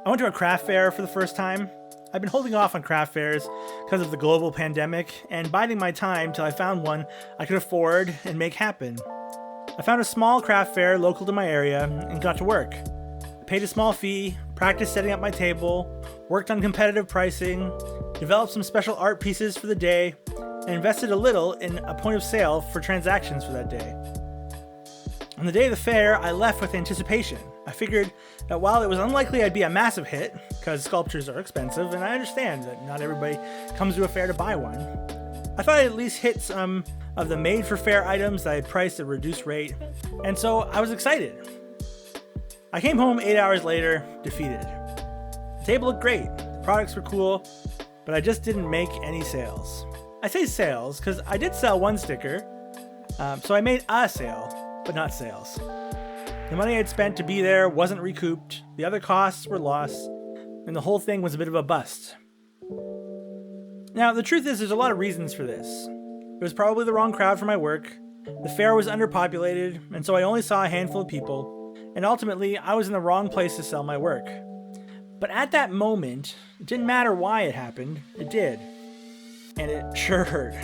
I went to a craft fair for the first time. I've been holding off on craft fairs because of the global pandemic and biding my time till I found one I could afford and make happen. I found a small craft fair local to my area and got to work. I paid a small fee, practiced setting up my table, worked on competitive pricing, developed some special art pieces for the day, and invested a little in a point of sale for transactions for that day. On the day of the fair, I left with anticipation. I figured that while it was unlikely I'd be a massive hit, because sculptures are expensive, and I understand that not everybody comes to a fair to buy one, I thought I'd at least hit some of the made-for-fair items that I had priced at a reduced rate, and so I was excited. I came home 8 hours later, defeated. The table looked great, the products were cool, but I just didn't make any sales. I say sales because I did sell one sticker, so I made a sale, but not sales. The money I'd spent to be there wasn't recouped, the other costs were lost, and the whole thing was a bit of a bust. Now, the truth is there's a lot of reasons for this. It was probably the wrong crowd for my work, the fair was underpopulated, and so I only saw a handful of people, and ultimately I was in the wrong place to sell my work. But at that moment, it didn't matter why it happened, it did. And it sure hurt.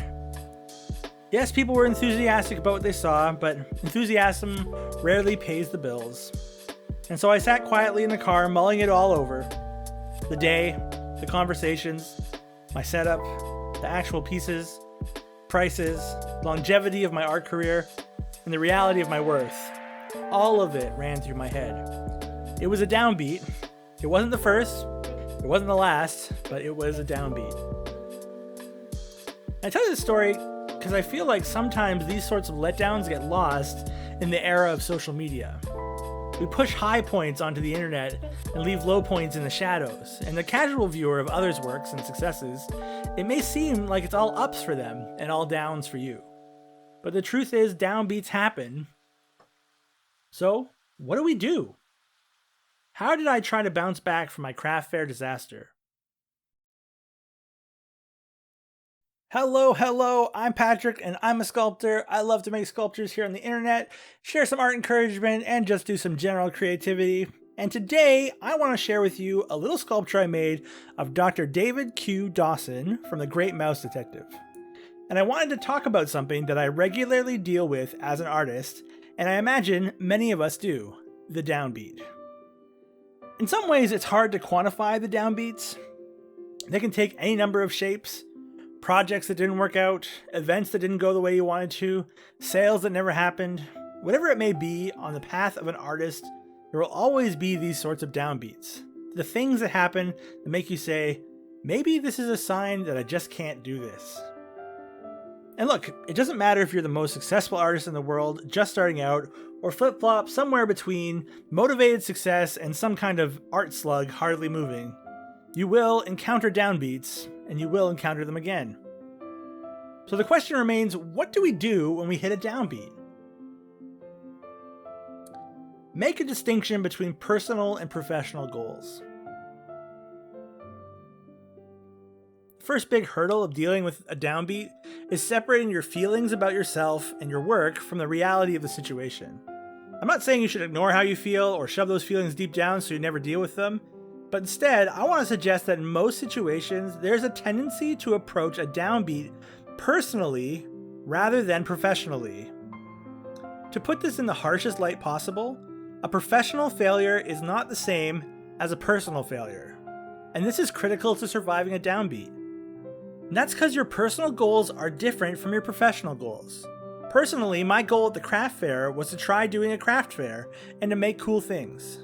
Yes, people were enthusiastic about what they saw, but enthusiasm rarely pays the bills. And so I sat quietly in the car, mulling it all over. The day, the conversations, my setup, the actual pieces, prices, longevity of my art career, and the reality of my worth. All of it ran through my head. It was a downbeat. It wasn't the first, it wasn't the last, but it was a downbeat. I tell you this story because I feel like sometimes these sorts of letdowns get lost in the era of social media. We push high points onto the internet and leave low points in the shadows, and the casual viewer of others' works and successes, it may seem like it's all ups for them and all downs for you. But the truth is, downbeats happen. So, what do we do? How did I try to bounce back from my craft fair disaster? Hello, I'm Patrick and I'm a sculptor. I love to make sculptures here on the internet, share some art encouragement, and just do some general creativity. And today, I want to share with you a little sculpture I made of Dr. David Q. Dawson from The Great Mouse Detective. And I wanted to talk about something that I regularly deal with as an artist, and I imagine many of us do, the downbeat. In some ways, it's hard to quantify the downbeats. They can take any number of shapes. Projects that didn't work out, events that didn't go the way you wanted to, sales that never happened. Whatever it may be on the path of an artist, there will always be these sorts of downbeats. The things that happen that make you say, maybe this is a sign that I just can't do this. And look, it doesn't matter if you're the most successful artist in the world just starting out, or flip-flop somewhere between motivated success and some kind of art slug hardly moving. You will encounter downbeats, and you will encounter them again. So the question remains, what do we do when we hit a downbeat? Make a distinction between personal and professional goals. The first big hurdle of dealing with a downbeat is separating your feelings about yourself and your work from the reality of the situation. I'm not saying you should ignore how you feel or shove those feelings deep down so you never deal with them. But instead, I want to suggest that in most situations, there's a tendency to approach a downbeat personally rather than professionally. To put this in the harshest light possible, a professional failure is not the same as a personal failure. And this is critical to surviving a downbeat. And that's because your personal goals are different from your professional goals. Personally, my goal at the craft fair was to try doing a craft fair and to make cool things.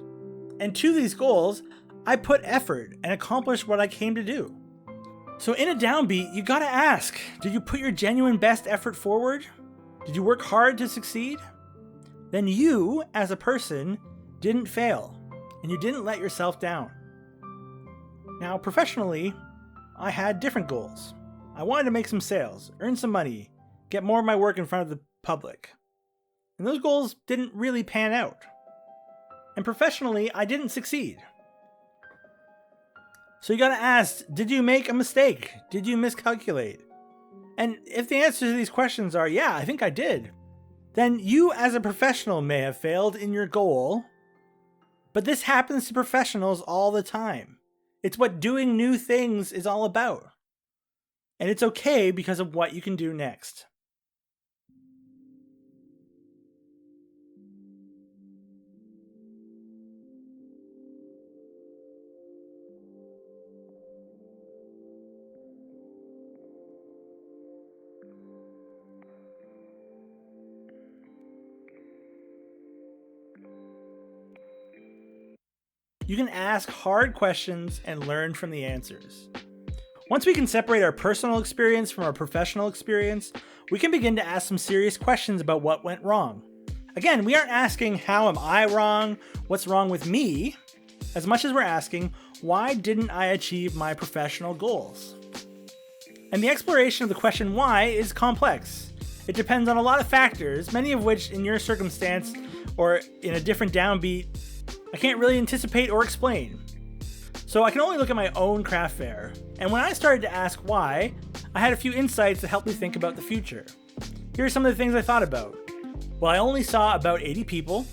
And to these goals, I put effort and accomplished what I came to do. So in a downbeat, you gotta ask, did you put your genuine best effort forward? Did you work hard to succeed? Then you, as a person, didn't fail, and you didn't let yourself down. Now, professionally, I had different goals. I wanted to make some sales, earn some money, get more of my work in front of the public. And those goals didn't really pan out. And professionally, I didn't succeed. So you gotta ask, did you make a mistake? Did you miscalculate? And if the answers to these questions are, yeah, I think I did, then you as a professional may have failed in your goal, But this happens to professionals all the time. It's what doing new things is all about. And it's okay because of what you can do next. You can ask hard questions and learn from the answers. Once we can separate our personal experience from our professional experience, we can begin to ask some serious questions about what went wrong. Again, we aren't asking, how am I wrong? What's wrong with me? As much as we're asking, why didn't I achieve my professional goals? And the exploration of the question why is complex. It depends on a lot of factors, many of which in your circumstance or in a different downbeat, I can't really anticipate or explain. So I can only look at my own craft fair. And when I started to ask why, I had a few insights that helped me think about the future. Here are some of the things I thought about. Well, I only saw about 80 people,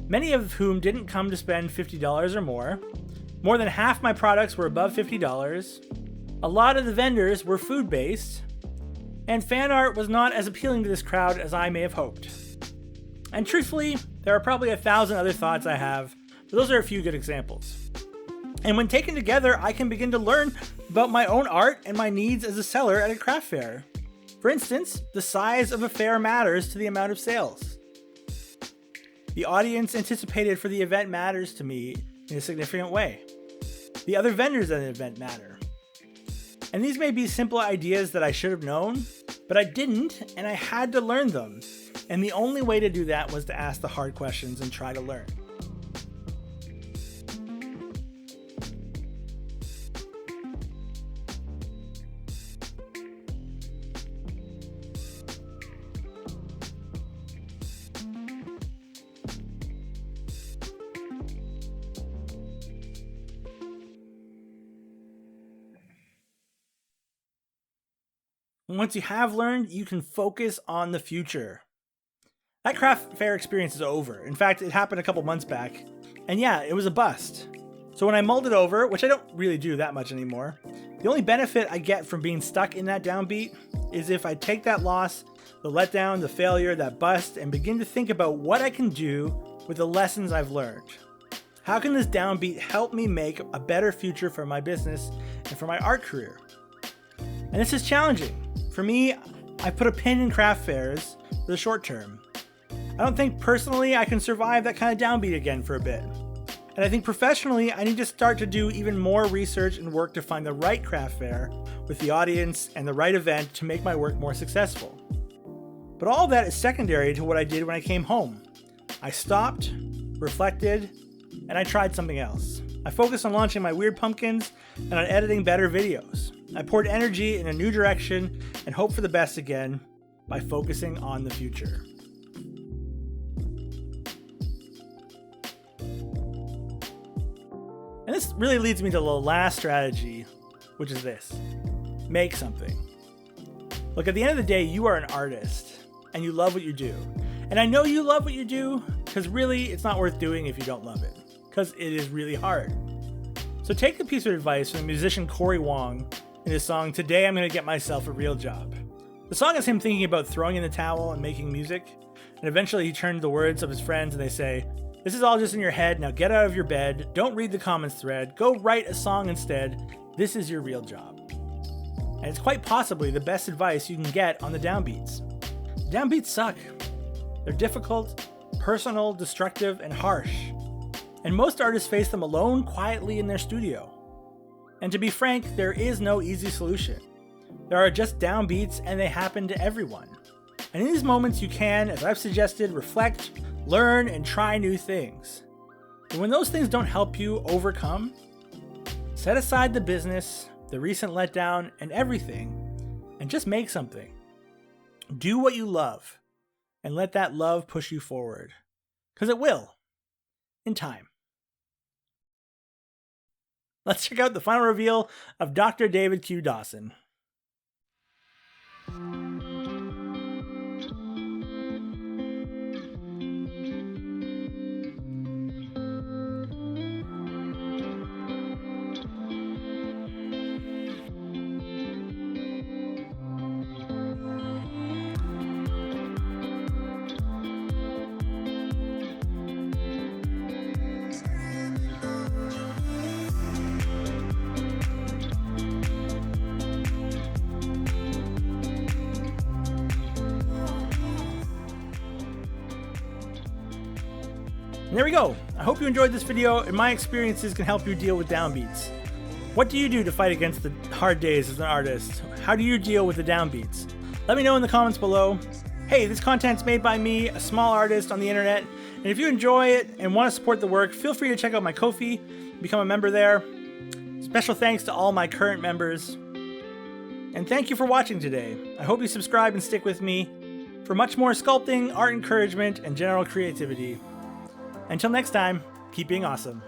many of whom didn't come to spend $50 or more. More than half my products were above $50. A lot of the vendors were food-based, and fan art was not as appealing to this crowd as I may have hoped. And truthfully, there are probably 1,000 other thoughts I have, but those are a few good examples. And when taken together, I can begin to learn about my own art and my needs as a seller at a craft fair. For instance, the size of a fair matters to the amount of sales. The audience anticipated for the event matters to me in a significant way. The other vendors at an event matter. And these may be simple ideas that I should have known, but I didn't, and I had to learn them. And the only way to do that was to ask the hard questions and try to learn. Once you have learned, you can focus on the future. That craft fair experience is over. In fact, it happened a couple months back. And yeah, it was a bust. So when I mulled it over, which I don't really do that much anymore, the only benefit I get from being stuck in that downbeat is if I take that loss, the letdown, the failure, that bust, and begin to think about what I can do with the lessons I've learned. How can this downbeat help me make a better future for my business and for my art career? And this is challenging. For me, I put a pin in craft fairs for the short term. I don't think personally I can survive that kind of downbeat again for a bit. And I think professionally, I need to start to do even more research and work to find the right craft fair with the audience and the right event to make my work more successful. But all of that is secondary to what I did when I came home. I stopped, reflected, and I tried something else. I focused on launching my weird pumpkins and on editing better videos. I poured energy in a new direction and hoped for the best again by focusing on the future. And this really leads me to the last strategy, which is this: make something. Look, at the end of the day, you are an artist and you love what you do. And I know you love what you do because really it's not worth doing if you don't love it, because it is really hard. So take the piece of advice from the musician Corey Wong in his song, "Today I'm Gonna Get Myself a Real Job." The song is him thinking about throwing in the towel and making music, and eventually he turned to the words of his friends and they say, "This is all just in your head, now get out of your bed, don't read the comments thread, go write a song instead, this is your real job." And it's quite possibly the best advice you can get on the downbeats. The downbeats suck. They're difficult, personal, destructive, and harsh. And most artists face them alone, quietly in their studio. And to be frank, there is no easy solution. There are just downbeats and they happen to everyone. And in these moments you can, as I've suggested, reflect, learn, and try new things. And when those things don't help you overcome, set aside the business, the recent letdown, and everything, and just make something. Do what you love, and let that love push you forward. Because it will, in time. Let's check out the final reveal of Dr. David Q. Dawson. And there we go. I hope you enjoyed this video and my experiences can help you deal with downbeats. What do you do to fight against the hard days as an artist? How do you deal with the downbeats? Let me know in the comments below. Hey, this content's made by me, a small artist on the internet, and if you enjoy it and want to support the work, feel free to check out my Ko-fi, become a member there. Special thanks to all my current members. And thank you for watching today. I hope you subscribe and stick with me for much more sculpting, art encouragement, and general creativity. Until next time, keep being awesome.